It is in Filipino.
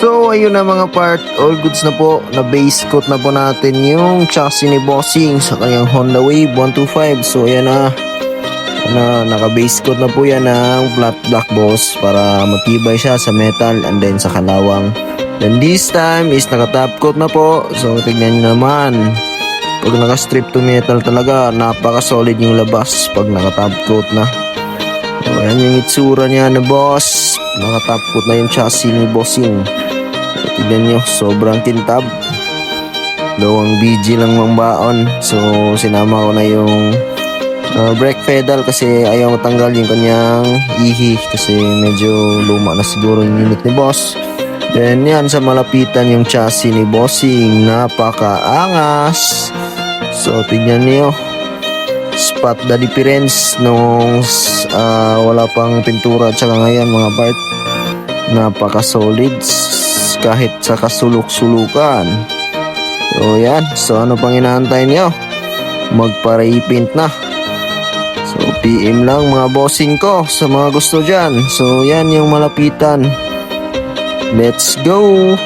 So ayun na mga part, all goods na po, na base coat na po natin yung chassis ni Bossing sa kanyang Honda Wave 125. So ayan na, naka base coat na po yan ng flat black boss para matibay siya sa metal and then sa kalawang. Then this time is naka top coat na po. So tignan nyo naman, pag naka strip to metal talaga, napaka solid yung labas pag naka top coat na. So ayan yung itsura niya na boss, naka top coat na yung chassis ni Bossing. Tignan nyo, sobrang kintab. Dalawang BG lang mang baon. So sinama ko na yung brake pedal kasi ayaw matanggal yung kanyang ihi kasi medyo luma na siguro yung unit ni boss. Then yan, sa malapitan yung chassis ni Bossing, napakaangas. So tignan nyo, spot the difference nung wala pang pintura at saka ngayon mga part. Napaka solid kahit sa kasulok-sulukan. So yan, so ano pang inaantay nyo? Magpa-repaint na. So PM lang mga bossing ko sa mga gusto dyan. So yan yung malapitan. Let's go!